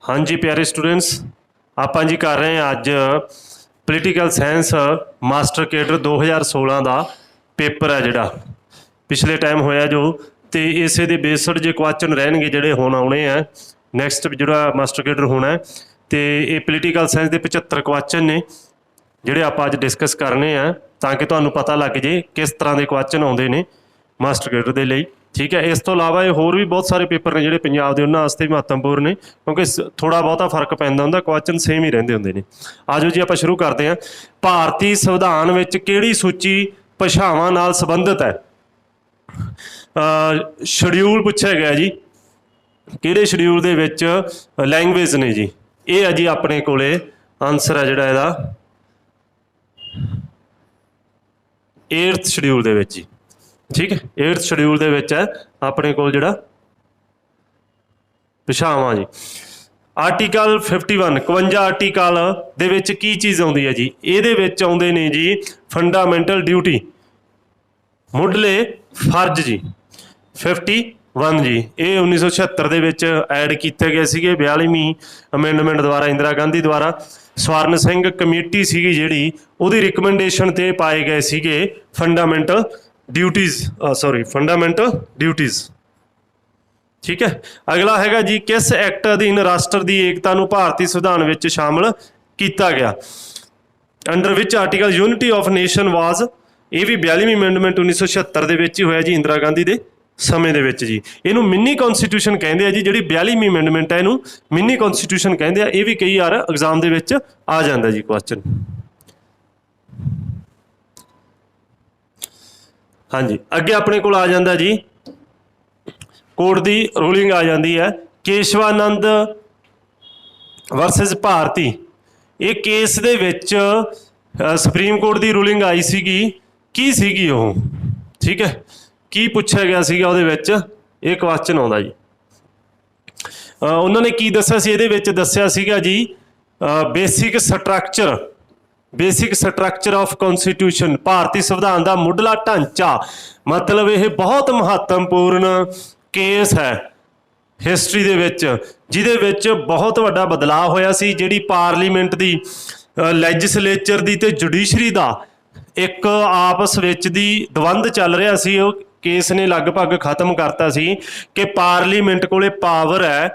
हाँ जी प्यारे स्टूडेंट्स, ਆਪਾਂ जी कर रहे हैं अज पोलीटिकल साइंस मास्टर केडर 2016 का पेपर है जोड़ा पिछले टाइम होया जो, तो इस बेसड जो क्वेश्चन रहने जोड़े हुण आने हैं नैक्सट जोड़ा मास्टर केडर होना है। तो ये पोलीटिकल साइंस के 75 क्वेश्चन ने जोड़े आप अज डिस्कस करने हैं ताकि तुहानूं पता लग जाए किस तरह के क्वेश्चन आउंदे ने मास्टर केडर के लिए। ठीक है, इस तो इलावा ये होर भी बहुत सारे पेपर ने जोड़े पंजाब के उन्होंने वास्ते महत्वपूर्ण ने क्योंकि थोड़ा बहुता फर्क पैंदा हुंदा, क्वेश्चन सेम ही रहिंदे हुंदे ने। आजो जी आपां शुरू करते हैं। भारतीय संविधान विच किहड़ी सूची भाषावां नाल संबंधित है? शेड्यूल पूछा गया जी, किहड़े शेड्यूल दे विच लैंग्वेज ने जी? ये है जी अपने कोले आंसर है जिहड़ा इहदा 8th शेड्यूल दे विच जी। ठीक है, 8th शेड्यूल दे विच है अपने कोल जिहड़ा भाषावां जी। आर्टिकल 51 51 आर्टिकल दे विच की चीज़ आउंदी है जी? इहदे विच आउंदे ने जी फंडामेंटल ड्यूटी, मुढ़ले फर्ज जी। 51 जी ये 1976 दे विच ऐड कीते गए सीगे 42वीं अमेंडमेंट द्वारा इंदिरा गांधी द्वारा। स्वर्ण सिंह कमेटी सीगी जिहड़ी उहदी रिकमेंडेशन ते पाए गए सीगे फंडामेंटल ड्यूटीज़ फंडामेंटल ड्यूटीज़। ठीक है, अगला हैगा जी किस एक्ट अधीन राष्ट्र की एकता नूं भारतीय संविधान विच शामिल किया गया? Under which article unity of nation was, ये भी 42वीं अमेंडमेंट 1976 दे विच ही होया जी इंदिरा गांधी दे समय दे विच जी। इनू मिनी कॉन्स्टिट्यूशन कहते हैं जी, जिहड़ी 42वीं अमेंडमेंट है इनू मिनी कॉन्स्टिट्यूशन कहते हैं। ये भी कई बार एग्जाम दे विच आ जाता जी क्वेश्चन। हाँ जी, अगे अपने को आ जाता जी कोर्ट की रूलिंग आ जाती है केशवानंद वर्सेस भारती। ये केस दे विच सुप्रीम कोर्ट की रूलिंग आई सीगी की सीगी वो? ठीक है, की पूछा गया सीगा उहदे विच ये क्वेश्चन आउंदा जी। उन्होंने की दस्सिया सी? इहदे विच दस्सिया सीगा जी बेसिक स्ट्रक्चर ऑफ कॉन्स्टिट्यूशन, भारतीय संविधान का मुढ़ला ढांचा। मतलब यह बहुत महत्वपूर्ण केस है हिस्टरी दे विच, जिहदे विच बहुत वड्डा बदलाव होया सी। जिहड़ी पार्लीमेंट की लैजिसलेचर की ते जुडिशरी का एक आपस विच दी द्वंद चल रहा सी, वो केस ने लगभग खत्म करता सी कि पार्लीमेंट कोले पावर है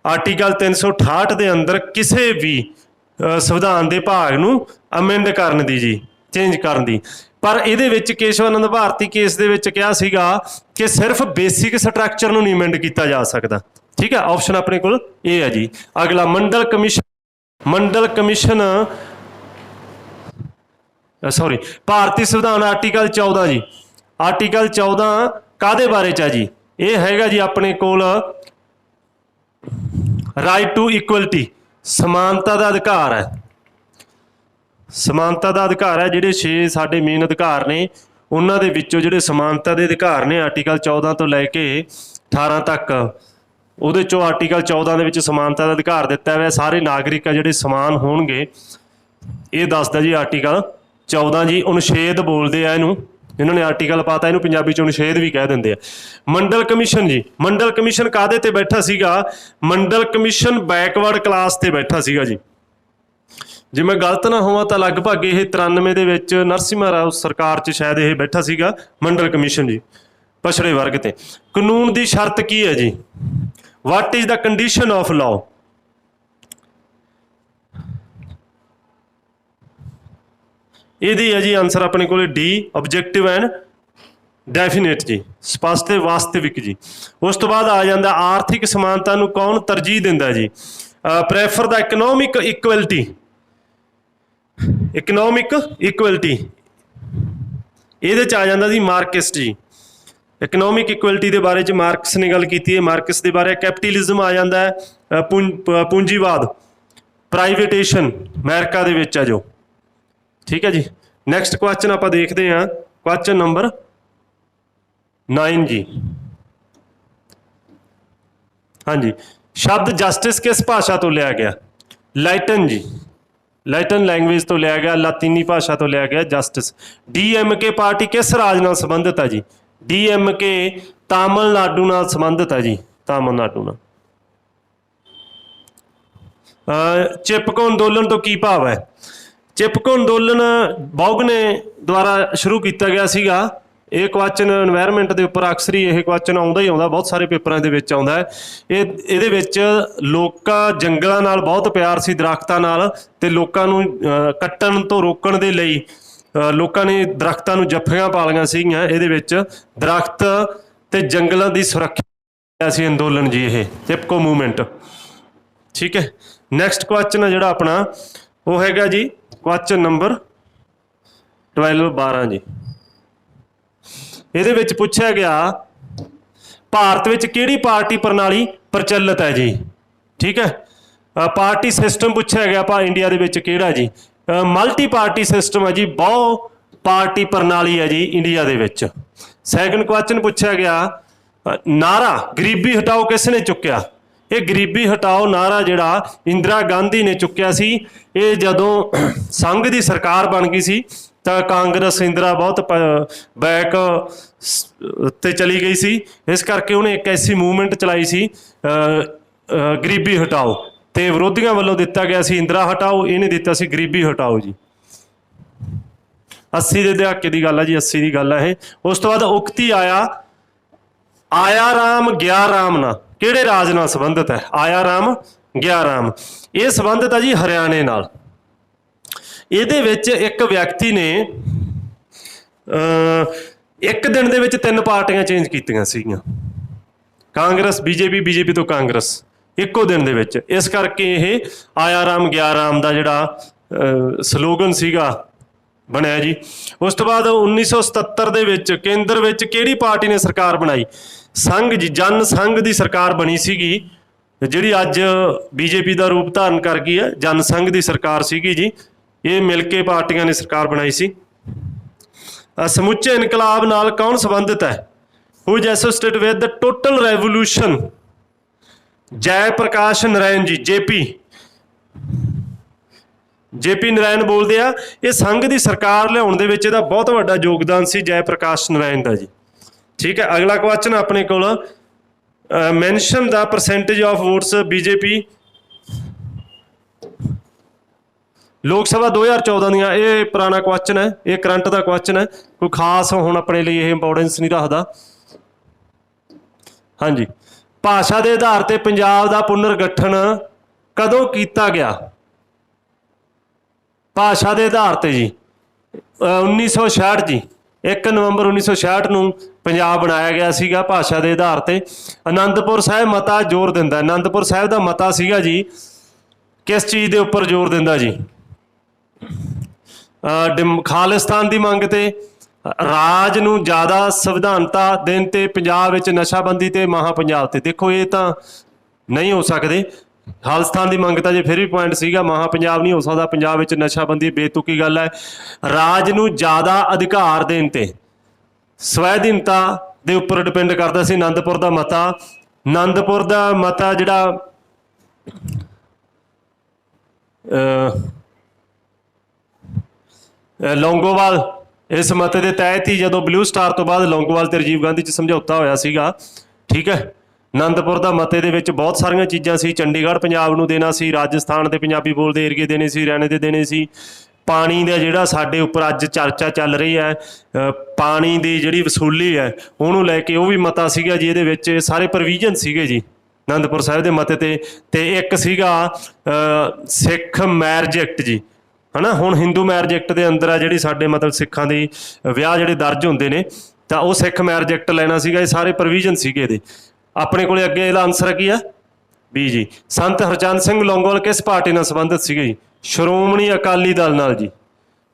आर्टिकल 368 के अंदर किसी भी संविधान के भाग नूं अमेंड करन दी जी, चेंज करन दी। पर इहदे विच केशवानंद भारती केस दे विच कहा सीगा कि सिर्फ बेसिक स्ट्रक्चर नूं नहीं अमेंड किया जा सकता। ठीक है, ऑप्शन अपने कोल ये है जी। अगला मंडल कमीशन भारतीय संविधान आर्टिकल 14 जी। आर्टिकल 14 कादे बारे च जी? ये हैगा जी अपने कोल राइट टू इक्वलिटी, समानता का अधिकार है। समानता का अधिकार है, जिहड़े 6 साडे मेन अधिकार ने उन्हां दे विचों जिहड़े समानता के अधिकार ने आर्टिकल 14 तो लैके 18 तक, उहदे चों आर्टिकल 14 दे विच समानता का अधिकार दिता है सारे नागरिक जिहड़े समान होणगे। ये दसदा जी आर्टिकल 14 जी। अनुछेद बोलते हैं इनू, इन्होंने आर्टिकल पाता इनू पंजाबी च अनुछेद भी कह देंगे। मंडल कमीशन जी, मंडल कमीशन कादे ते बैठा सीगा? मंडल कमीशन बैकवर्ड क्लास ते बैठा सीगा जी। जे मैं गलत ना होवां तो लगभग ये 93 दे विच नरसिम्हा राव सरकार च शायद ये बैठा सीगा मंडल कमीशन जी, पछड़े वर्ग ते। कानून की शर्त की है जी? What is the condition of law? यदि है जी आंसर अपने को डी ऑब्जेक्टिव एंड डेफिनेट जी, स्पष्ट ते वास्तविक जी। उस तो बाद आ जाता आर्थिक समानता नूं कौन तरजीह दिंदा जी? Prefer the economic equality, economic equality ये आ जाता जी मार्क्सिस्ट जी। इकनोमिक इक्वलिटी के बारे च मार्क्स ने गल की है। मार्क्स के बारे कैपिटलिज्म आ जाता है, पूंजीवाद, प्राइवेटेशन अमेरिका दे विच है जो। ठीक है जी, नैक्सट क्वेश्चन आप देखते हैं क्वेश्चन नंबर 9 जी। हाँ जी, शब्द जस्टिस किस भाषा तो लिया गया? लैटिन जी, लैटिन लैंग्वेज तो लिया गया, लातीनी भाषा तो लिया गया जस्टिस। DMK पार्टी किस राज नाल संबंधित है जी? DMK तमिलनाडु नाल संबंधित है जी, तमिलनाडु नाल। चिपको अंदोलन तो की भाव है? चिपको अंदोलन बौगने द्वारा शुरू किया गया सीगा। ਇਹ ਕੁਐਸਚਨ ਇਨਵਾਇਰਮੈਂਟ ਦੇ ਉੱਪਰ ਅਕਸਰ ਹੀ ਇਹ ਕੁਐਸਚਨ ਆਉਂਦਾ ਹੀ ਆਉਂਦਾ, ਬਹੁਤ ਸਾਰੇ ਪੇਪਰਾਂ ਦੇ ਵਿੱਚ ਆਉਂਦਾ ਹੈ। ਇਹਦੇ ਵਿੱਚ ਲੋਕਾਂ ਜੰਗਲਾਂ ਨਾਲ ਬਹੁਤ ਪਿਆਰ ਸੀ, ਦਰਖਤਾਂ ਨਾਲ, ਅਤੇ ਲੋਕਾਂ ਨੂੰ ਕੱਟਣ ਤੋਂ ਰੋਕਣ ਦੇ ਲਈ ਲੋਕਾਂ ਨੇ ਦਰਖਤਾਂ ਨੂੰ ਜੱਫੀਆਂ ਪਾ ਲਈਆਂ ਸੀਗੀਆਂ। ਇਹਦੇ ਵਿੱਚ ਦਰਖਤ ਅਤੇ ਜੰਗਲਾਂ ਦੀ ਸੁਰੱਖਿਆ ਸੀ ਅੰਦੋਲਨ ਜੀ, ਇਹ ਚਿਪਕੋ ਮੂਵਮੈਂਟ। ਠੀਕ ਹੈ, ਨੈਕਸਟ ਕੁਐਸਚਨ ਹੈ ਜਿਹੜਾ ਆਪਣਾ ਉਹ ਹੈਗਾ ਜੀ ਕੁਐਸਚਨ ਨੰਬਰ 12 ਜੀ। ਇਹਦੇ ਵਿੱਚ ਪੁੱਛਿਆ ਗਿਆ ਭਾਰਤ ਵਿੱਚ ਕਿਹੜੀ ਪਾਰਟੀ ਪ੍ਰਣਾਲੀ ਪ੍ਰਚਲਿਤ ਹੈ ਜੀ? ਠੀਕ ਹੈ, ਪਾਰਟੀ ਸਿਸਟਮ ਪੁੱਛਿਆ ਗਿਆ ਆਪਾਂ ਇੰਡੀਆ ਦੇ ਵਿੱਚ ਕਿਹੜਾ ਜੀ? ਮਲਟੀ ਪਾਰਟੀ ਸਿਸਟਮ ਹੈ ਜੀ, ਬਹੁ ਪਾਰਟੀ ਪ੍ਰਣਾਲੀ ਹੈ ਜੀ ਇੰਡੀਆ ਦੇ ਵਿੱਚ। ਸੈਕੰਡ ਕੁਐਸਚਨ ਪੁੱਛਿਆ ਗਿਆ ਨਾਰਾ ਗਰੀਬੀ ਹਟਾਓ ਕਿਸ ਨੇ ਚੁੱਕਿਆ? ਇਹ ਗਰੀਬੀ ਹਟਾਓ ਨਾਰਾ ਜਿਹੜਾ ਇੰਦਰਾ ਗਾਂਧੀ ਨੇ ਚੁੱਕਿਆ ਸੀ। ਇਹ ਜਦੋਂ ਸੰਘ ਦੀ ਸਰਕਾਰ ਬਣ ਗਈ ਸੀ ਤਾਂ ਕਾਂਗਰਸ ਇੰਦਰਾ ਬਹੁਤ ਬੈਕ 'ਤੇ ਚਲੀ ਗਈ ਸੀ, ਇਸ ਕਰਕੇ ਉਹਨੇ ਇੱਕ ਐਸੀ ਮੂਵਮੈਂਟ ਚਲਾਈ ਸੀ ਗਰੀਬੀ ਹਟਾਓ, ਅਤੇ ਵਿਰੋਧੀਆਂ ਵੱਲੋਂ ਦਿੱਤਾ ਗਿਆ ਸੀ ਇੰਦਰਾ ਹਟਾਓ, ਇਹਨੇ ਦਿੱਤਾ ਸੀ ਗਰੀਬੀ ਹਟਾਓ ਜੀ। 80 ਦੇ ਦਹਾਕੇ ਦੀ ਗੱਲ ਹੈ ਜੀ, 80 ਦੀ ਗੱਲ ਹੈ ਇਹ। ਉਸ ਤੋਂ ਬਾਅਦ ਉਕਤੀ ਆਇਆ ਰਾਮ ਗਿਆ ਰਾਮ ਨਾਲ ਕਿਹੜੇ ਰਾਜ ਨਾਲ ਸੰਬੰਧਿਤ ਹੈ? ਆਇਆ ਰਾਮ ਗਿਆ ਰਾਮ, ਇਹ ਸੰਬੰਧਿਤ ਹੈ ਜੀ ਹਰਿਆਣੇ ਨਾਲ। ਇਹਦੇ ਵਿੱਚ ਇੱਕ ਵਿਅਕਤੀ ਨੇ ਇੱਕ ਦਿਨ ਦੇ ਵਿੱਚ 3 ਪਾਰਟੀਆਂ ਚੇਂਜ ਕੀਤੀਆਂ ਸੀਗੀਆਂ, ਕਾਂਗਰਸ ਬੀਜੇਪੀ ਤੋਂ ਕਾਂਗਰਸ, ਇੱਕੋ ਦਿਨ ਦੇ ਵਿੱਚ। ਇਸ ਕਰਕੇ ਇਹ ਆਇਆ ਰਾਮ ਗਿਆ ਰਾਮ ਦਾ ਜਿਹੜਾ ਸਲੋਗਨ ਸੀਗਾ ਬਣਿਆ ਜੀ। ਉਸ ਤੋਂ ਬਾਅਦ 1977 ਦੇ ਵਿੱਚ ਕੇਂਦਰ ਵਿੱਚ ਕਿਹੜੀ ਪਾਰਟੀ ਨੇ ਸਰਕਾਰ ਬਣਾਈ? ਸੰਘ ਜੀ, ਜਨ ਸੰਘ ਦੀ ਸਰਕਾਰ ਬਣੀ ਸੀਗੀ, ਜਿਹੜੀ ਅੱਜ ਬੀਜੇਪੀ ਦਾ ਰੂਪ ਧਾਰਨ ਕਰ ਗਈ ਹੈ। ਜਨ ਸੰਘ ਦੀ ਸਰਕਾਰ ਸੀਗੀ ਜੀ, ਇਹ ਮਿਲ ਕੇ ਪਾਰਟੀਆਂ ਨੇ ਸਰਕਾਰ ਬਣਾਈ ਸੀ। ਸਮੁੱਚੇ ਇਨਕਲਾਬ ਨਾਲ ਕੌਣ ਸੰਬੰਧਿਤ ਹੈ? Who is associated with the total revolution? Jai Prakash Narayan ji, JP Narayan ਬੋਲਦੇ ਆ। ਇਹ ਸੰਘ ਦੀ ਸਰਕਾਰ ਲਿਆਉਣ ਦੇ ਵਿੱਚ ਇਹਦਾ ਬਹੁਤ ਵੱਡਾ ਯੋਗਦਾਨ ਸੀ ਜੈ ਪ੍ਰਕਾਸ਼ ਨਾਰਾਇਣ ਦਾ ਜੀ। ਠੀਕ ਹੈ, ਅਗਲਾ ਕੁਐਸਚਨ ਆਪਣੇ ਕੋਲ mention the percentage of votes BJP ਲੋਕ ਸਭਾ 2014 ਦੀਆਂ। ਇਹ ਪੁਰਾਣਾ ਕੁਐਸਚਨ ਹੈ, ਇਹ ਕਰੰਟ ਦਾ ਕੁਐਸਚਨ ਹੈ, ਕੋਈ ਖਾਸ ਹੁਣ ਆਪਣੇ ਲਈ ਇਹ ਇੰਪੋਰਟੈਂਸ ਨਹੀਂ ਰੱਖਦਾ। ਹਾਂਜੀ, ਭਾਸ਼ਾ ਦੇ ਆਧਾਰ 'ਤੇ ਪੰਜਾਬ ਦਾ ਪੁਨਰਗਠਨ ਕਦੋਂ ਕੀਤਾ ਗਿਆ? ਭਾਸ਼ਾ ਦੇ ਆਧਾਰ 'ਤੇ ਜੀ 1966 ਜੀ, 1 ਨਵੰਬਰ 1966 ਨੂੰ ਪੰਜਾਬ ਬਣਾਇਆ ਗਿਆ ਸੀਗਾ ਭਾਸ਼ਾ ਦੇ ਆਧਾਰ 'ਤੇ। ਅਨੰਦਪੁਰ ਸਾਹਿਬ ਮਤਾ ਜ਼ੋਰ ਦਿੰਦਾ, ਅਨੰਦਪੁਰ ਸਾਹਿਬ ਦਾ ਮਤਾ ਸੀਗਾ ਜੀ, ਕਿਸ ਚੀਜ਼ ਦੇ ਉੱਪਰ ਜ਼ੋਰ ਦਿੰਦਾ ਜੀ? ਖਾਲਿਸਤਾਨ ਦੀ ਮੰਗ 'ਤੇ, ਰਾਜ ਨੂੰ ਜ਼ਿਆਦਾ ਸੰਵਿਧਾਨਤਾ ਦੇਣ 'ਤੇ, ਪੰਜਾਬ ਵਿੱਚ ਨਸ਼ਾਬੰਦੀ 'ਤੇ, ਮਹਾ ਪੰਜਾਬ 'ਤੇ। ਦੇਖੋ ਇਹ ਤਾਂ ਨਹੀਂ ਹੋ ਸਕਦੇ। ਖਾਲਿਸਤਾਨ ਦੀ ਮੰਗ ਤਾਂ ਜੇ ਫਿਰ ਵੀ ਪੁਆਇੰਟ ਸੀਗਾ, ਮਹਾ ਪੰਜਾਬ ਨਹੀਂ ਹੋ ਸਕਦਾ। ਪੰਜਾਬ ਵਿੱਚ ਨਸ਼ਾਬੰਦੀ ਬੇਤੁਕੀ ਗੱਲ ਹੈ। ਰਾਜ ਨੂੰ ਜ਼ਿਆਦਾ ਅਧਿਕਾਰ ਦੇਣ 'ਤੇ, ਸਵੈਧੀਨਤਾ ਦੇ ਉੱਪਰ ਡਿਪੈਂਡ ਕਰਦਾ ਸੀ ਆਨੰਦਪੁਰ ਦਾ ਮਤਾ। ਆਨੰਦਪੁਰ ਦਾ ਮਤਾ ਜਿਹੜਾ ਲੌਂਗੋਵਾਲ, ਇਸ ਮਤੇ ਦੇ ਤਹਿਤ ਹੀ ਜਦੋਂ ਬਲੂ ਸਟਾਰ ਤੋਂ ਬਾਅਦ ਲੌਂਗੋਵਾਲ ਤੇ ਰਾਜੀਵ ਗਾਂਧੀ 'ਚ ਸਮਝੌਤਾ ਹੋਇਆ ਸੀਗਾ। ਠੀਕ ਹੈ, ਆਨੰਦਪੁਰ ਦਾ ਮਤੇ ਦੇ ਵਿੱਚ ਬਹੁਤ ਸਾਰੀਆਂ ਚੀਜ਼ਾਂ ਸੀ। ਚੰਡੀਗੜ੍ਹ ਪੰਜਾਬ ਨੂੰ ਦੇਣਾ ਸੀ, ਰਾਜਸਥਾਨ ਦੇ ਪੰਜਾਬੀ ਬੋਲਦੇ ਏਰੀਏ ਦੇਣੇ ਸੀ, ਹਰਿਆਣੇ ਦੇ ਦੇਣੇ ਸੀ। ਪਾਣੀ ਦਾ ਜਿਹੜਾ ਸਾਡੇ ਉੱਪਰ ਅੱਜ ਚਰਚਾ ਚੱਲ ਰਹੀ ਹੈ, ਪਾਣੀ ਦੀ ਜਿਹੜੀ ਵਸੂਲੀ ਹੈ ਉਹਨੂੰ ਲੈ ਕੇ ਉਹ ਵੀ ਮਤਾ ਸੀਗਾ ਜੀ। ਇਹਦੇ ਵਿੱਚ ਸਾਰੇ ਪ੍ਰੋਵੀਜ਼ਨ ਸੀਗੇ ਜੀ ਆਨੰਦਪੁਰ ਸਾਹਿਬ ਦੇ ਮਤੇ 'ਤੇ। ਅਤੇ ਇੱਕ ਸੀਗਾ ਸਿੱਖ ਮੈਰਿਜ ਐਕਟ ਜੀ, ਹੈ ਨਾ। ਹੁਣ ਹਿੰਦੂ ਮੈਰਿਜ ਐਕਟ ਦੇ ਅੰਦਰ ਆ ਜਿਹੜੀ ਸਾਡੇ ਮਤਲਬ ਸਿੱਖਾਂ ਦੀ ਵਿਆਹ ਜਿਹੜੇ ਦਰਜ ਹੁੰਦੇ ਨੇ, ਤਾਂ ਉਹ ਸਿੱਖ ਮੈਰਿਜ ਐਕਟ ਲੈਣਾ ਸੀਗਾ। ਇਹ ਸਾਰੇ ਪ੍ਰੋਵੀਜ਼ਨ ਸੀਗੇ ਇਹਦੇ। ਆਪਣੇ ਕੋਲ ਅੱਗੇ ਇਹਦਾ ਆਨਸਰ ਕੀ ਆ? B G. ਸੰਤ ਹਰਚੰਦ ਸਿੰਘ ਲੌਂਗੋਵਾਲ ਕਿਸ ਪਾਰਟੀ ਨਾਲ ਸੰਬੰਧਿਤ ਸੀਗੇ ਜੀ? ਸ਼੍ਰੋਮਣੀ ਅਕਾਲੀ ਦਲ ਨਾਲ ਜੀ,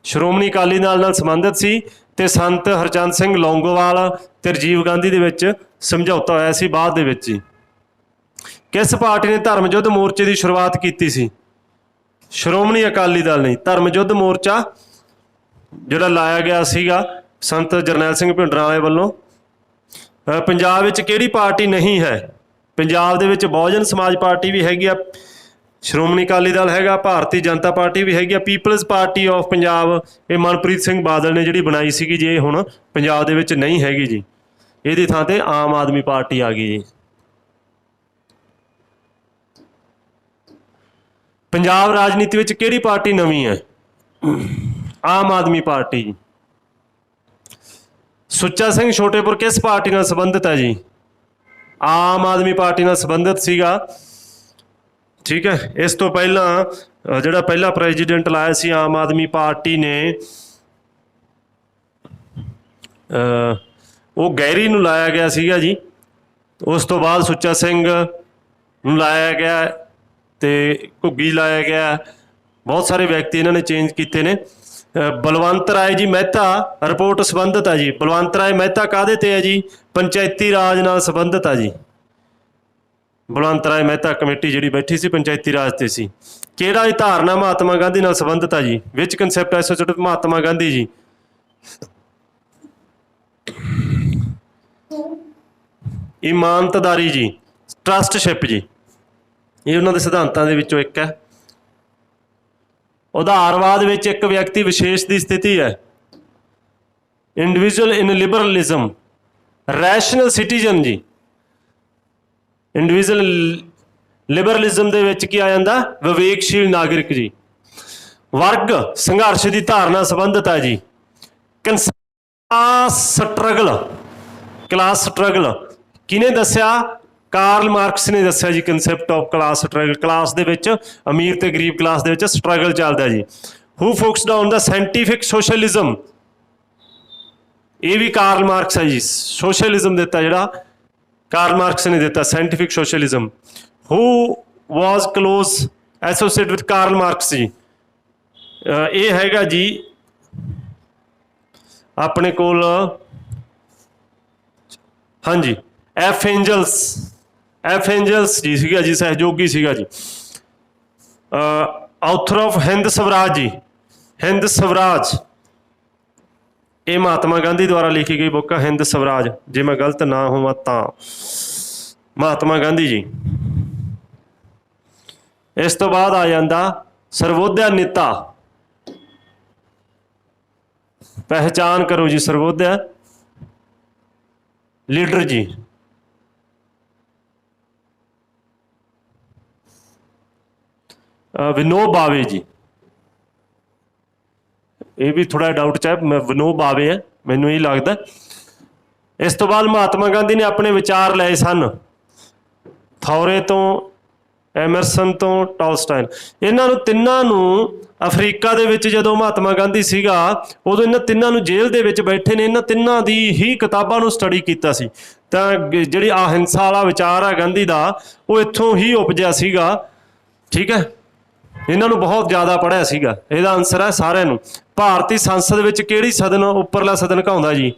ਸ਼੍ਰੋਮਣੀ ਅਕਾਲੀ ਦਲ ਨਾਲ ਸੰਬੰਧਿਤ ਸੀ। ਅਤੇ ਸੰਤ ਹਰਚੰਦ ਸਿੰਘ ਲੌਂਗੋਵਾਲ ਅਤੇ ਰਾਜੀਵ ਗਾਂਧੀ ਦੇ ਵਿੱਚ ਸਮਝੌਤਾ ਹੋਇਆ ਸੀ ਬਾਅਦ ਦੇ ਵਿੱਚ ਜੀ। ਕਿਸ ਪਾਰਟੀ ਨੇ ਧਰਮ ਯੁੱਧ ਮੋਰਚੇ ਦੀ ਸ਼ੁਰੂਆਤ ਕੀਤੀ ਸੀ? ਸ਼੍ਰੋਮਣੀ ਅਕਾਲੀ ਦਲ ਨੇ। ਧਰਮ ਯੁੱਧ ਮੋਰਚਾ ਜਿਹੜਾ ਲਾਇਆ ਗਿਆ ਸੀਗਾ ਸੰਤ ਜਰਨੈਲ ਸਿੰਘ ਭਿੰਡਰਾਂ ਵੱਲੋਂ। ਪੰਜਾਬ ਵਿੱਚ ਕਿਹੜੀ ਪਾਰਟੀ ਨਹੀਂ ਹੈ? ਪੰਜਾਬ ਦੇ ਵਿੱਚ ਬਹੁਜਨ ਸਮਾਜ ਪਾਰਟੀ ਵੀ ਹੈਗੀ ਆ, ਸ਼੍ਰੋਮਣੀ ਅਕਾਲੀ ਦਲ ਹੈਗਾ, ਭਾਰਤੀ ਜਨਤਾ ਪਾਰਟੀ ਵੀ ਹੈਗੀ ਆ, ਪੀਪਲਜ਼ ਪਾਰਟੀ ਆਫ ਪੰਜਾਬ ਇਹ ਮਨਪ੍ਰੀਤ ਸਿੰਘ ਬਾਦਲ ਨੇ ਜਿਹੜੀ ਬਣਾਈ ਸੀਗੀ ਜੀ। ਇਹ ਹੁਣ ਪੰਜਾਬ ਦੇ ਵਿੱਚ ਨਹੀਂ ਹੈਗੀ ਜੀ, ਇਹਦੀ ਥਾਂ 'ਤੇ ਆਮ ਆਦਮੀ ਪਾਰਟੀ ਆ ਗਈ ਜੀ। पंजाब राजनीति विच किहड़ी पार्टी नवीं है? आम आदमी पार्टी जी। सुच्चा सिंह छोटेपुर किस पार्टी नाल संबंधित है जी? आम आदमी पार्टी नाल संबंधित सीगा। ठीक है, इस तो पहला जिहड़ा पहला प्रेजिडेंट लाया सी आम आदमी पार्टी ने वो गैरी नूं लाया गया सीगा जी। उस तो बाद सुच्चा सिंह नूं लाया गया ते घुग्गी लाया गया। बहुत सारे व्यक्ति इन्होंने चेंज किए ने। बलवंत राय जी मेहता रिपोर्ट संबंधित है जी। बलवंत राय मेहता काहदे ते है जी? पंचायती राज नाल संबंधित है जी। बलवंत राय मेहता कमेटी जिहड़ी बैठी सी पंचायती राज ते सी। किहड़ा ये धारणा महात्मा गांधी नाल संबंधित है जी? विच कंसैप्ट एसोसिएटेड महात्मा गांधी जी। इमानतदारी जी, ट्रस्टशिप जी, ये उन्होंने सिद्धांतों के विचों एक है। उदारवाद विच एक व्यक्ति विशेष की स्थिति है। Individual in liberalism, rational citizen जी। इंडिविजुअल लिबरलिज्म दे विच की आ जांदा? विवेकशील नागरिक जी। वर्ग संघर्ष की धारणा संबंधित है जी। क्लास स्ट्रगल, क्लास स्ट्रगल किने दस्या? कार्ल मार्क्स ने दस्या जी concept of class struggle. Class दे विच अमीर ते गरीब क्लास दे विच स्ट्रगल चलदा जी। Who focused on the scientific socialism, ये भी कार्ल मार्क्स है जी। सोशलिज्म दिता जिहड़ा कार्ल मार्क्स ने दिता, scientific socialism. Who was close associate with Karl Marx जी? ये हैगा जी अपने कोल, हाँ जी, एफ एंजल्स, एफ एंजल्स जी सीगा जी, सहयोगी सीगा जी। ऑथर ऑफ हिंद स्वराज जी। हिंद स्वराज ये महात्मा गांधी द्वारा लिखी गई बुक है हिंद स्वराज, जे मैं गलत ना होवां तां। महात्मा गांधी जी। इस तो बाद आ जांदा सर्वोदय नेता। पहचान करो जी सर्वोदय लीडर जी। विनोद भावे जी, ये भी थोड़ा डाउट चाहे विनोद भावे है, मैनू यही लगता। इस तो बाद महात्मा गांधी ने अपने विचार लाए सन थौरे तो, एमरसन तो, टॉलस्टाइन। इन्हों तिन्नां नूं अफ्रीका दे विच जदों महात्मा गांधी सीगा उदों इन्हां तिन्नां नूं जेल दे विच बैठे ने इन्हां तिन्नां दी ही किताबां नूं स्टडी कीता सी। तां जिहड़ी अहिंसा वाला विचार आ गांधी दा वो इत्थों ही उपजिया सीगा। ठीक है, इन्हों बहुत ज़्यादा पढ़िया सीगा। इहदा आंसर है सारिਆਂ नूं। भारती संसद विच किहड़ी सदन उपरला सदन कहौंदा जी?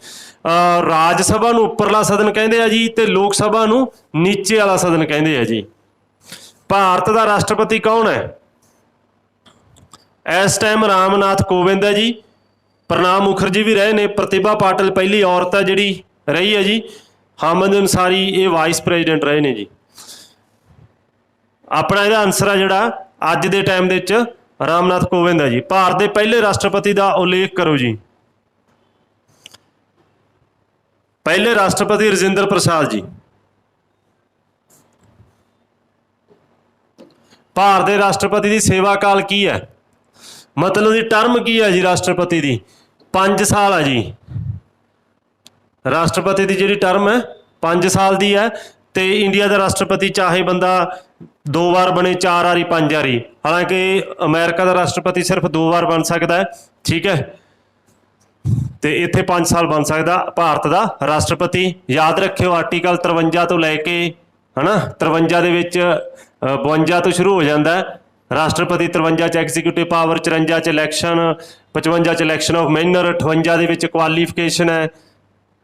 राज सभा नूं उपरला सदन कहंदे आ जी ते लोक सभा नूं नीचे वाला सदन कहंदे आ जी। भारत का राष्ट्रपति कौन है इस टाइम? रामनाथ कोविंद है जी। प्रणब मुखर्जी भी रहे ने। प्रतिभा पाटिल पहली औरत है जिहड़ी रही है जी। हामिद अंसारी ये वाइस प्रेजिडेंट रहे ने जी। अपना इहदा आंसर है जिहड़ा अज दे टाइम दे विच रामनाथ कोविंद है जी। भारत के पहले राष्ट्रपति का उल्लेख करो जी। पहले राष्ट्रपति राजेंद्र प्रसाद जी। भारत के राष्ट्रपति की सेवा काल की है? मतलब की टर्म की है जी राष्ट्रपति की? 5 साल है जी। राष्ट्रपति की जी टर्म है 5 साल की है। तो इंडिया का राष्ट्रपति चाहे बंदा 2 बार बने, 4 बारी, 5 बारी। हालांकि अमेरिका का राष्ट्रपति सिर्फ 2 बार बन सकता है। ठीक है, तो इत्थे 5 साल बन सकता भारत का राष्ट्रपति। याद रखियो आर्टिकल 53 तो लैके है ना 53 के 52 तो शुरू हो जाता है। राष्ट्रपति 53 च एग्जीक्यूटिव पावर, 54 च इलैक्शन, 55 च इलैक्शन ऑफ मैनर, 58 के क्वालीफिकेशन है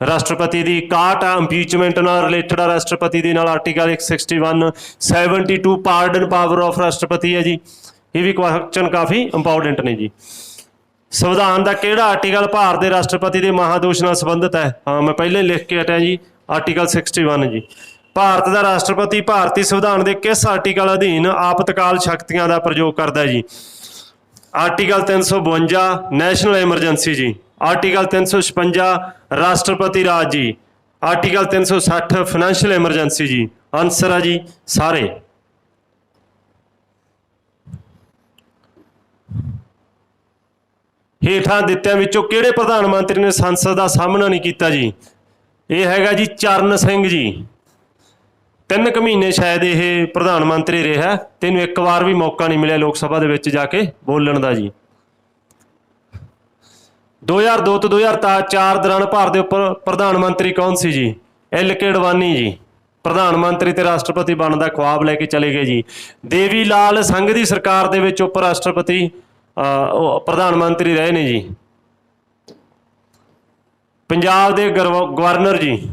राष्ट्रपति की, 61 इंपीचमेंट नाल रिलेटेड राष्ट्रपति के नाल आर्टिकल 161, 72 पार्डन पावर ऑफ राष्ट्रपति है जी। ये भी क्वेश्चन काफ़ी इंपॉर्टेंट ने जी। संविधान का किहड़ा आर्टिकल भारत के राष्ट्रपति के महादोश नाल संबंधित है? हाँ मैं पहले लिख के हटिया जी, आर्टिकल 61 जी। भारत का राष्ट्रपति भारतीय संविधान के किस आर्टिकल अधीन आपातकाल शक्तियां का प्रयोग करता है जी? आर्टिकल 352 नैशनल एमरजेंसी जी। आर्टिकल 356 राष्ट्रपति Raj ji. Article 360 financial emergency जी। आंसर है जी सारे। ਹੇਠਾਂ ਦਿੱਤਿਆਂ ਵਿੱਚੋਂ ਕਿਹੜੇ ਪ੍ਰਧਾਨ ਮੰਤਰੀ ਨੇ ਸੰਸਦ ਦਾ ਸਾਹਮਣਾ ਨਹੀਂ ਕੀਤਾ ਜੀ? ਇਹ ਹੈਗਾ ਜੀ ਚਰਨ ਸਿੰਘ ਜੀ। 3 ਕੁ ਮਹੀਨੇ ਸ਼ਾਇਦ ਇਹ ਪ੍ਰਧਾਨ ਮੰਤਰੀ ਰਿਹਾ, ਤੈਨੂੰ ਇੱਕ ਵਾਰ ਵੀ ਮੌਕਾ ਨਹੀਂ ਮਿਲਿਆ ਲੋਕ ਸਭਾ ਦੇ ਵਿੱਚ ਜਾ ਕੇ ਬੋਲਣ ਦਾ ਜੀ। 2002 ਤੋਂ 2004 ਦੌਰਾਨ ਭਾਰਤ ਦੇ ਉੱਪਰ ਪ੍ਰਧਾਨ ਮੰਤਰੀ ਕੌਣ ਸੀ ਜੀ? LK ਅਡਵਾਨੀ ਜੀ। ਪ੍ਰਧਾਨ ਮੰਤਰੀ ਤੇ ਰਾਸ਼ਟਰਪਤੀ ਬਣਨ ਦਾ ਖੁਆਬ ਲੈ ਕੇ ਚਲੇ ਗਏ ਜੀ। ਦੇਵੀ ਲਾਲ ਸੰਘ ਦੀ ਸਰਕਾਰ ਦੇ ਵਿੱਚ ਉਪ ਰਾਸ਼ਟਰਪਤੀ ਪ੍ਰਧਾਨ ਮੰਤਰੀ ਰਹੇ ਨੇ ਜੀ। ਪੰਜਾਬ ਦੇ ਗਵਰਨਰ ਜੀ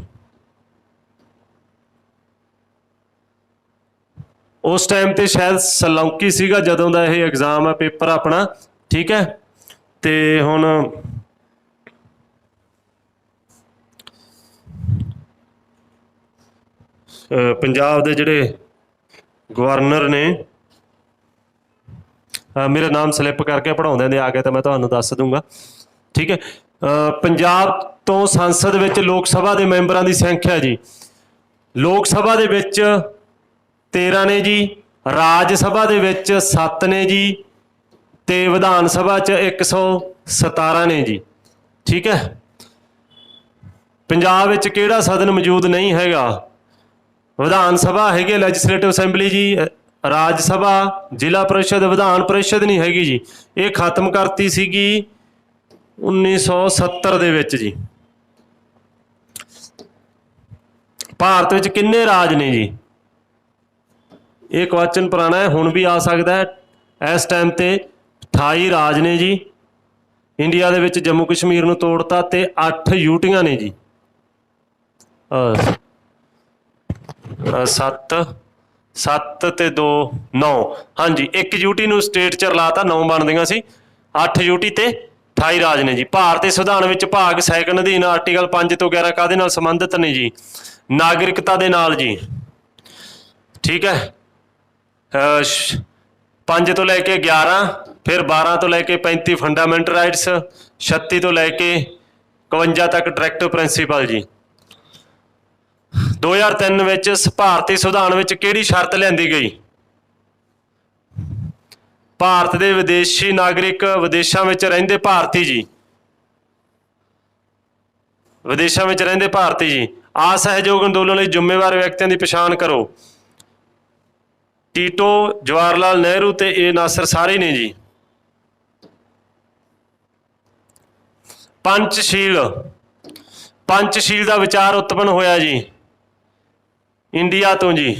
ਉਸ ਟਾਈਮ ਤੇ ਸ਼ਾਇਦ ਸਲੌਂਕੀ ਸੀਗਾ ਜਦੋਂ ਦਾ ਇਹ ਐਗਜ਼ਾਮ ਹੈ, ਪੇਪਰ ਆਪਣਾ, ਠੀਕ ਹੈ। ਤੇ ਹੁਣ ਪੰਜਾਬ ਦੇ ਜਿਹੜੇ ਗਵਰਨਰ ਨੇ, ਮੇਰਾ ਨਾਮ ਸਲਿੱਪ ਕਰਕੇ ਪੜ੍ਹਾਉਂਦਿਆਂ ਦੇ ਆ ਗਿਆ ਤਾਂ ਮੈਂ ਤੁਹਾਨੂੰ ਦੱਸ ਦੂੰਗਾ, ਠੀਕ ਹੈ। ਪੰਜਾਬ ਤੋਂ ਸੰਸਦ ਵਿੱਚ ਲੋਕ ਸਭਾ ਦੇ ਮੈਂਬਰਾਂ ਦੀ ਸੰਖਿਆ ਜੀ, ਲੋਕ ਸਭਾ ਦੇ ਵਿੱਚ 13 ਨੇ ਜੀ, ਰਾਜ ਸਭਾ ਦੇ ਵਿੱਚ 7 ਨੇ ਜੀ, ਤੇ ਵਿਧਾਨ ਸਭਾ 'ਚ 117 ਨੇ ਜੀ, ਠੀਕ ਹੈ। ਪੰਜਾਬ ਵਿੱਚ ਕਿਹੜਾ ਸਦਨ ਮੌਜੂਦ ਨਹੀਂ ਹੈਗਾ? ਵਿਧਾਨ ਸਭਾ ਹੈਗੀ, ਲੈਜਿਸਲੇਟਿਵ ਅਸੈਂਬਲੀ ਜੀ, ਰਾਜ ਸਭਾ, ਜ਼ਿਲ੍ਹਾ ਪਰਿਸ਼ਦ, ਵਿਧਾਨ ਪਰਿਸ਼ਦ ਨਹੀਂ ਹੈਗੀ ਜੀ। ਇਹ ਖਤਮ ਕਰਤੀ ਸੀਗੀ 1970 ਦੇ ਵਿੱਚ ਜੀ। ਭਾਰਤ ਵਿੱਚ ਕਿੰਨੇ ਰਾਜ ਨੇ ਜੀ? ਇਹ ਕੁਐਸਚਨ ਪੁਰਾਣਾ ਹੈ, ਹੁਣ ਵੀ ਆ ਸਕਦਾ ਹੈ। ਇਸ ਟਾਈਮ ਤੇ 28 ਰਾਜ ਨੇ ਜੀ। ਇੰਡੀਆ ਦੇ ਵਿੱਚ ਜੰਮੂ ਕਸ਼ਮੀਰ ਨੂੰ ਤੋੜਤਾ ਤੇ 8 ਯੂਟੀਆਂ ਨੇ ਜੀ। 7 ਤੇ 2 9, ਹਾਂਜੀ, 1 ਯੂਟੀ ਨੂੰ ਸਟੇਟ 'ਚ ਰਲਾਤਾ, 9 ਬਣਦੀਆਂ ਸੀ। 8 ਯੂਟੀ ਤੇ 28 ਰਾਜ ਨੇ ਜੀ। ਭਾਰਤੀ ਸੰਵਿਧਾਨ ਵਿੱਚ ਭਾਗ ਸੈਕੰਡ ਅਧੀਨ ਆਰਟੀਕਲ 5 ਤੋਂ 11 ਕਾਹਦੇ ਨਾਲ ਸੰਬੰਧਿਤ ਨੇ ਜੀ? ਨਾਗਰਿਕਤਾ ਦੇ ਨਾਲ ਜੀ, ਠੀਕ ਹੈ। 5 ਤੋਂ ਲੈ ਕੇ 11, ਫਿਰ 12 ਤੋਂ ਲੈ ਕੇ 35 ਫੰਡਾਮੈਂਟਲ ਰਾਈਟਸ, 36 ਤੋਂ ਲੈ ਕੇ 51 ਤੱਕ ਡਾਇਰੈਕਟਿਵ ਪ੍ਰਿੰਸੀਪਲ ਜੀ। 2003 ਵਿੱਚ ਭਾਰਤੀ ਸੰਵਿਧਾਨ ਵਿੱਚ ਕਿਹੜੀ ਸ਼ਰਤ ਲਿਆਂਦੀ ਗਈ? ਭਾਰਤ ਦੇ ਵਿਦੇਸ਼ੀ ਨਾਗਰਿਕ ਵਿਦੇਸ਼ਾਂ ਵਿੱਚ ਰਹਿੰਦੇ ਭਾਰਤੀ ਜੀ, ਵਿਦੇਸ਼ਾਂ ਵਿੱਚ ਰਹਿੰਦੇ ਭਾਰਤੀ ਜੀ। ਅਸਹਿਯੋਗ ਅੰਦੋਲਨ ਲਈ ਜ਼ਿੰਮੇਵਾਰ ਵਿਅਕਤੀਆਂ ਦੀ ਪਛਾਣ ਕਰੋ। ਟੀਟੋ, ਜਵਾਹਰ ਲਾਲ ਨਹਿਰੂ ਤੇ ਏ ਨਾਸਰ ਸਾਰੇ ਨੇ ਜੀ। ਪੰਚਸ਼ੀਲ, ਪੰਚਸ਼ੀਲ ਦਾ ਵਿਚਾਰ ਉਤਪੰਨ ਹੋਇਆ ਜੀ ਇੰਡੀਆ ਤੋਂ ਜੀ।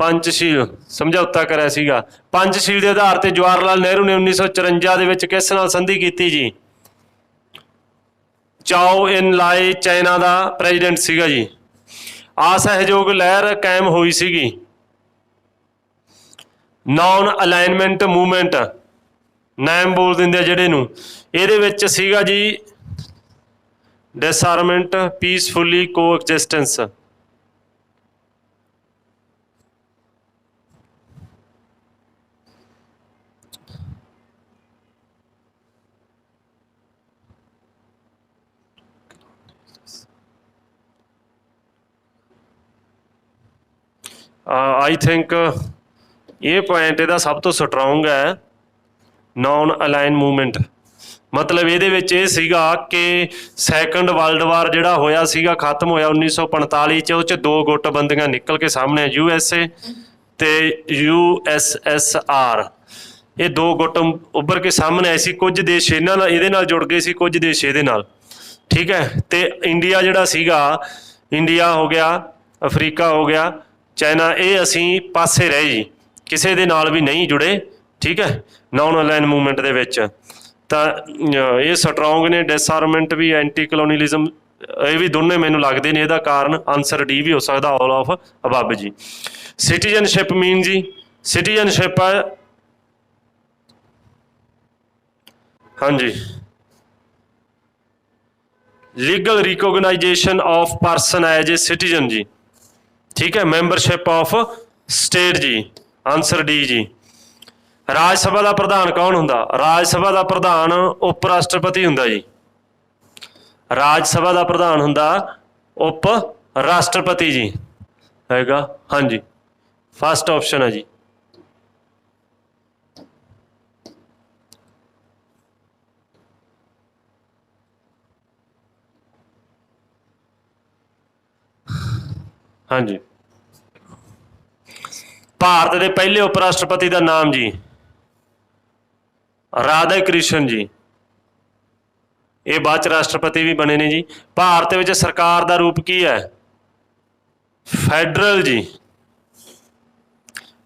ਪੰਚਸ਼ੀਲ ਸਮਝੌਤਾ ਕਰਿਆ ਸੀਗਾ। ਪੰਚਸ਼ੀਲ ਦੇ ਆਧਾਰ ਤੇ ਜਵਾਹਰ ਲਾਲ ਨਹਿਰੂ ਨੇ 1954 ਦੇ ਵਿੱਚ ਕਿਸ ਨਾਲ ਸੰਧੀ ਕੀਤੀ ਜੀ? ਚਾਓ ਇਨ ਲਾਏ ਚਾਈਨਾ ਦਾ ਪ੍ਰੈਜ਼ੀਡੈਂਟ ਸੀਗਾ ਜੀ। ਅਸਹਿਯੋਗ ਲਹਿਰ ਕਾਇਮ ਹੋਈ ਸੀਗੀ। ਨੌਨ ਅਲਾਈਨਮੈਂਟ ਮੂਵਮੈਂਟ ਨਾਮ ਬੋਲ ਦਿੰਦੇ ਆ ਜਿਹੜੇ ਨੂੰ, ਇਹਦੇ ਵਿੱਚ ਸੀਗਾ ਜੀ ਡਿਸਆਰਮੈਂਟ, ਪੀਸਫੁਲੀ ਕੋਐਗਜ਼ਿਸਟੈਂਸ। ਆਈ ਥਿੰਕ ਇਹ ਪੁਆਇੰਟ ਇਹਦਾ ਸਭ ਤੋਂ ਸਟਰੋਂਗ ਹੈ, ਨੌਨ ਅਲਾਈਨ ਮੂਵਮੈਂਟ। ਮਤਲਬ ਇਹਦੇ ਵਿੱਚ ਇਹ ਸੀਗਾ ਕਿ ਸੈਕੰਡ ਵਰਲਡ ਵਾਰ ਜਿਹੜਾ ਹੋਇਆ ਸੀਗਾ, ਖਤਮ ਹੋਇਆ 1945 'ਚ। ਉਹ 'ਚ 2 ਗੁੱਟਬੰਦੀਆਂ ਨਿਕਲ ਕੇ ਸਾਹਮਣੇ, USA ਤੇ USSR। ਇਹ 2 ਗੁੱਟ ਉੱਭਰ ਕੇ ਸਾਹਮਣੇ ਆਏ ਸੀ। ਕੁਝ ਦੇਸ਼ ਇਹਨਾਂ ਨਾਲ, ਇਹਦੇ ਨਾਲ ਜੁੜ ਗਏ ਸੀ, ਕੁਝ ਦੇਸ਼ ਇਹਦੇ ਨਾਲ, ਠੀਕ ਹੈ। ਤੇ ਇੰਡੀਆ ਜਿਹੜਾ ਸੀਗਾ, ਇੰਡੀਆ ਹੋ ਗਿਆ, ਅਫਰੀਕਾ ਹੋ ਗਿਆ, ਚਾਈਨਾ, ਇਹ ਅਸੀਂ ਪਾਸੇ ਰਹੇ ਜੀ, ਕਿਸੇ ਦੇ ਨਾਲ ਵੀ ਨਹੀਂ ਜੁੜੇ, ਠੀਕ ਹੈ, ਨੌਨ ਅਲਾਈਨ ਮੂਵਮੈਂਟ ਦੇ ਵਿੱਚ। ਤਾਂ ਇਹ ਸਟਰੋਂਗ ਨੇ। ਡਿਸਆਰਮੈਂਟ ਵੀ, ਐਂਟੀ ਕਲੋਨੀਅਲਿਜ਼ਮ, ਇਹ ਵੀ ਦੋਨੇ ਮੈਨੂੰ ਲੱਗਦੇ ਨੇ ਇਹਦਾ ਕਾਰਨ। ਆਨਸਰ ਡੀ ਵੀ ਹੋ ਸਕਦਾ, ਆਲ ਆਫ ਅਬਵ ਜੀ। ਸਿਟੀਜ਼ਨਸ਼ਿਪ ਮੀਨ ਜੀ, ਸਿਟੀਜ਼ਨਸ਼ਿਪ ਹੈ, ਹਾਂਜੀ, legal recognisation of person as a citizen ਜੀ, ਠੀਕ ਹੈ। ਮੈਂਬਰਸ਼ਿਪ ਆਫ ਸਟੇਟ ਜੀ, ਆਨਸਰ ਡੀ ਜੀ। ਰਾਜ ਸਭਾ ਦਾ ਪ੍ਰਧਾਨ ਕੌਣ ਹੁੰਦਾ? ਰਾਜ ਸਭਾ ਦਾ ਪ੍ਰਧਾਨ ਉਪ ਰਾਸ਼ਟਰਪਤੀ ਹੁੰਦਾ ਜੀ। ਰਾਜ ਸਭਾ ਦਾ ਪ੍ਰਧਾਨ ਹੁੰਦਾ ਉਪ ਰਾਸ਼ਟਰਪਤੀ ਜੀ ਹੈਗਾ, ਹਾਂਜੀ, ਫਸਟ ਆਪਸ਼ਨ ਹੈ ਜੀ। हाँ जी। भारत के पहले उप राष्ट्रपति का नाम जी राधा कृष्ण जी, ये बाद च राष्ट्रपति भी बने ने जी। भारत में सरकार का रूप की है? फैडरल जी,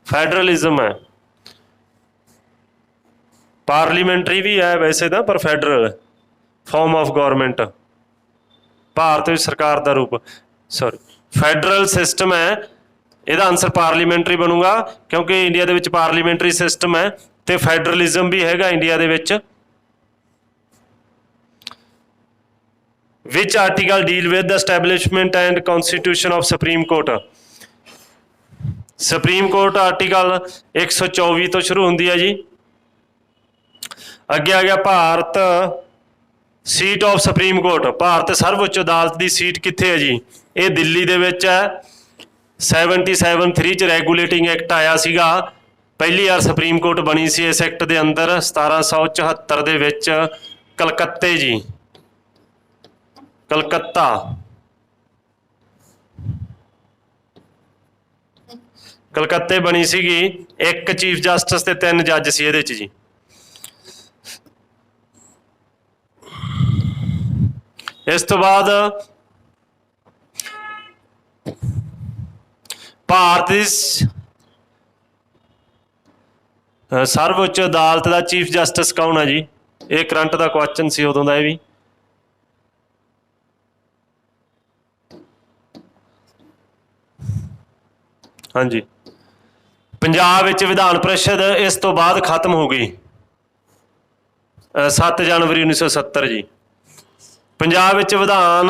फैडरलिज्म है। पार्लीमेंटरी भी है वैसे तो, पर federal form of government. Bharat में सरकार का रूप सॉरी फैडरल सिस्टम है। ਇਹਦਾ आंसर पार्लीमेंटरी बनूगा क्योंकि इंडिया ਦੇ ਵਿੱਚ पार्लीमेंटरी सिस्टम है तो फैडरलिज्म भी हैगा इंडिया ਦੇ ਵਿੱਚ। Which article deal with the establishment and constitution of Supreme Court? Supreme court article 124 तो शुरू होंगी है जी। अगे आ गया Bharat seat of supreme court. Bharat सर्वोच्च अदालत की सीट कित्थे है जी? ये दिल्ली दे विच है। 77 च रैगूलेटिंग एक्ट आया सीगा, पहली बार सुप्रीम कोर्ट बनी सी इस एक्ट के अंदर 1774 दे विच कलकत्ते जी, कलकत्ता। कलकत्ते बनी सीगी, एक चीफ जस्टिस ते 3 जज सी इहदे च जी। इस तो बाद भारत की सर्वोच्च अदालत का चीफ जस्टिस कौन है जी? ये करंट का क्वेश्चन सी उदों का। भी हाँ जी। पंजाब विच विधान परिषद इस तो बाद खत्म हो गई 7 जनवरी 1970 जी। पंजाब विच विधान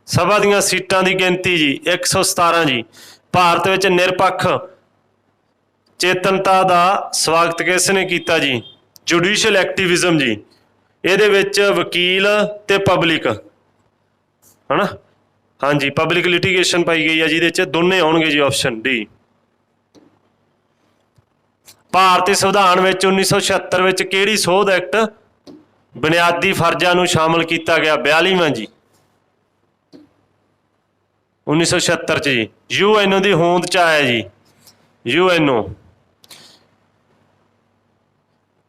सभा दीयां सीटां की गिनती जी 117 जी। भारत विच निरपक्ष चेतनता का स्वागत किसने किया जी? जुडिशियल एक्टिविज्म जी। ये वकील ते पब्लिक है ना, हाँ जी, पब्लिक लिटिगेशन पाई गई है जिहदे दोने आउणगे जी, ऑप्शन डी। भारतीय संविधान में 1976 में किहड़ी सोध एक्ट बुनियादी फर्जां नूं शामिल किया गया? 42वां जी, 1976 जी। यूएनओ की होंद च आया जी, यूएनओ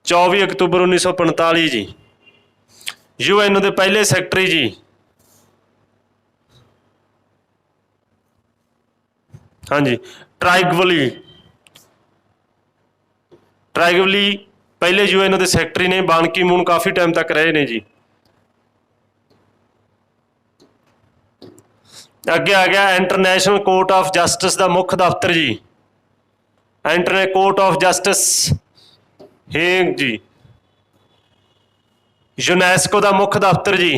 24 अक्तूबर 1945 जी। यूएनओ के पहले सैकटरी जी, हाँ जी, ट्राइगवली। ट्राइगवली पहले यूएनओ के सैकटरी ने। बान की मून काफ़ी टाइम तक रहे ने जी। अगे आ गया इंटरनेशनल कोर्ट ऑफ जस्टिस का मुख्य दफ्तर जी। International Court of Justice Hague जी। यूनेस्को का मुख्य दफ्तर जी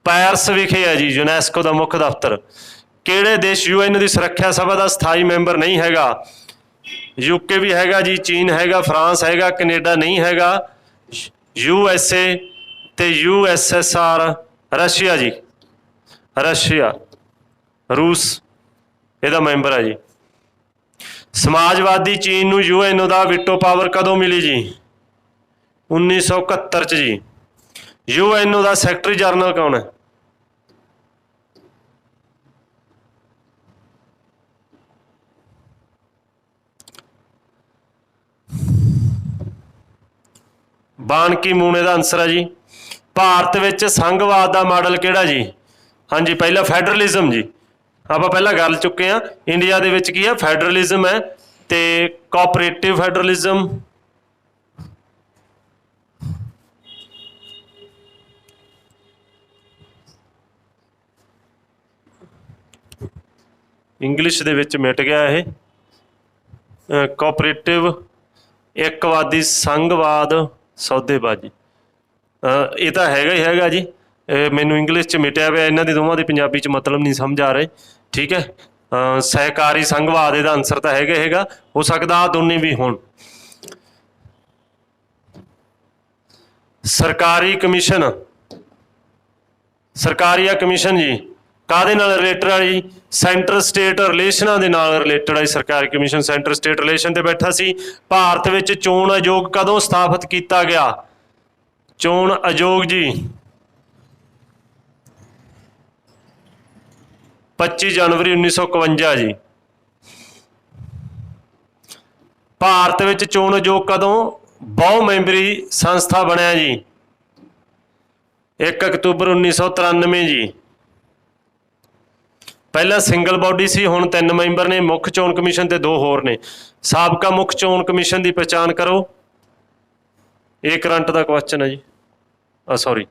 पैरिस विखे है जी। यूनेस्को का मुख्य दफ्तर। किहड़े देश यूएन की सुरक्षा सभा का स्थाई मैंबर नहीं हैगा? यूके भी हैगा जी, चीन हैगा, फ्रांस हैगा, कनेडा नहीं हैगा, यूएसए ते यूएसएसआर, रशिया जी, रशिया, रूस ਇਹਦਾ मैंबर है जी। समाजवादी चीन नूं यूएनओ का विटो पावर कदों मिली जी? 1971 च जी। यूएनओ का सैकटरी जनरल कौन है? बान की मून का आंसर है जी। भारत में संघवाद का मॉडल किहड़ा जी? हाँ जी, पहला फैडरलिज्म जी। आप पहला गल चुके हैं। इंडिया दे विच की है? फैडरलिज्म है ते कोऑपरेटिव फैडरलिज्म, इंग्लिश दे विच मिट गया है। कोऑपरेटिव, एकवादी, संघवाद, सौदेबाजी। ये तो हैगा ही हैगा जी। मैनू इंग्लिश च मिटिया पिया, इन्हां दी दोवां दी पंजाबी च मतलब नहीं समझ आ रहे। ठीक है, सहकारी संघवाद इहदा आंसर तो हैगा, हो सकदा आ दोने भी होण। सरकारी कमीशन, सरकारी कमीशन जी काहदे नाल रिलेटेड है जी? सेंटर स्टेट रिलेशनां दे नाल रिलेटेड है। सरकारी कमीशन सेंटर स्टेट रिलेशन ते बैठा सी। भारत विच चोण आयोग कदों स्थापित किया गया? चोण आयोग जी 25 ਜਨਵਰੀ 1951 ਜੀ। ਭਾਰਤ ਵਿੱਚ ਚੋਣ ਆਯੋਗ ਕਦੋਂ ਬਹੁ ਮੈਂਬਰੀ ਸੰਸਥਾ ਬਣਿਆ ਜੀ? 1 ਅਕਤੂਬਰ 1993 ਜੀ। ਪਹਿਲਾਂ ਸਿੰਗਲ ਬਾਡੀ ਸੀ, ਹੁਣ 3 ਮੈਂਬਰ ਨੇ, ਮੁੱਖ ਚੋਣ ਕਮਿਸ਼ਨ ਤੇ 2 ਹੋਰ ਨੇ। ਸਾਬਕਾ ਮੁੱਖ ਚੋਣ ਕਮਿਸ਼ਨ ਦੀ ਪਛਾਣ ਕਰੋ। ਇਹ ਕਰੰਟ ਦਾ ਕੁਐਸਚਨ ਹੈ ਜੀ, ਸੌਰੀ।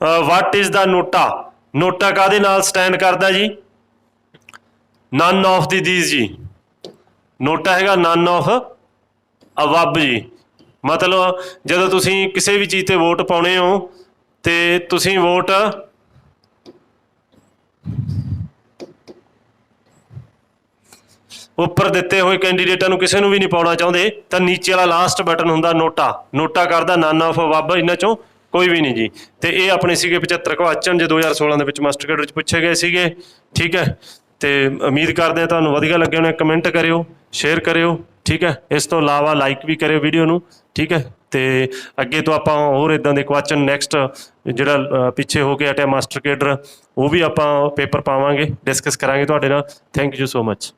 What is the ਨੋਟਾ? ਨੋਟਾ ਕਾਹਦੇ ਨਾਲ ਸਟੈਂਡ ਕਰਦਾ ਜੀ? ਨਨ ਆਫ ਦੀ ਦੀਜ਼ ਜੀ। ਨੋਟਾ ਹੈਗਾ ਨਨ ਆਫ ਅਬਵ ਜੀ। ਮਤਲਬ ਜਦੋਂ ਤੁਸੀਂ ਕਿਸੇ ਵੀ ਚੀਜ਼ ਤੇ ਵੋਟ ਪਾਉਣੇ ਹੋ ਤੇ ਤੁਸੀਂ ਵੋਟ ਉੱਪਰ ਦਿੱਤੇ ਹੋਏ ਕੈਂਡੀਡੇਟਾਂ ਨੂੰ ਕਿਸੇ ਨੂੰ ਵੀ ਨਹੀਂ ਪਾਉਣਾ ਚਾਹੁੰਦੇ ਤਾਂ ਨੀਚੇ ਵਾਲਾ ਲਾਸਟ ਬਟਨ ਹੁੰਦਾ ਨੋਟਾ। ਨੋਟਾ ਕਰਦਾ ਨਨ ਆਫ ਅਬਵ, ਇਹਨਾਂ ਚੋਂ ਕੋਈ ਵੀ ਨਹੀਂ ਜੀ। ਤੇ ਇਹ ਆਪਣੇ ਸੀਗੇ 75 ਕੁਐਸਚਨ ਜੋ 2016 ਦੇ ਵਿੱਚ ਮਾਸਟਰ ਕੈਡਰ 'ਚ ਪੁੱਛੇ ਗਏ ਸੀਗੇ। ਠੀਕ ਹੈ, ਤੇ ਉਮੀਦ ਕਰਦੇ ਹਾਂ ਤੁਹਾਨੂੰ ਵਧੀਆ ਲੱਗੇ ਹੋਣੇ। ਕਮੈਂਟ ਕਰਿਓ, ਸ਼ੇਅਰ ਕਰਿਓ। ਠੀਕ ਹੈ, ਇਸ ਤੋਂ ਇਲਾਵਾ ਲਾਈਕ ਵੀ ਕਰਿਓ ਵੀਡੀਓ ਨੂੰ। ਠੀਕ ਹੈ, ਤੇ ਅੱਗੇ ਤੋਂ ਆਪਾਂ ਹੋਰ ਇੱਦਾਂ ਦੇ ਕੁਐਸਚਨ ਨੈਕਸਟ ਜਿਹੜਾ ਪਿੱਛੇ ਹੋ ਕੇ ਹਟਿਆ ਮਾਸਟਰ ਕੈਡਰ, ਉਹ ਵੀ ਆਪਾਂ ਪੇਪਰ ਪਾਵਾਂਗੇ, ਡਿਸਕਸ ਕਰਾਂਗੇ ਤੁਹਾਡੇ ਨਾਲ। Thank you so much.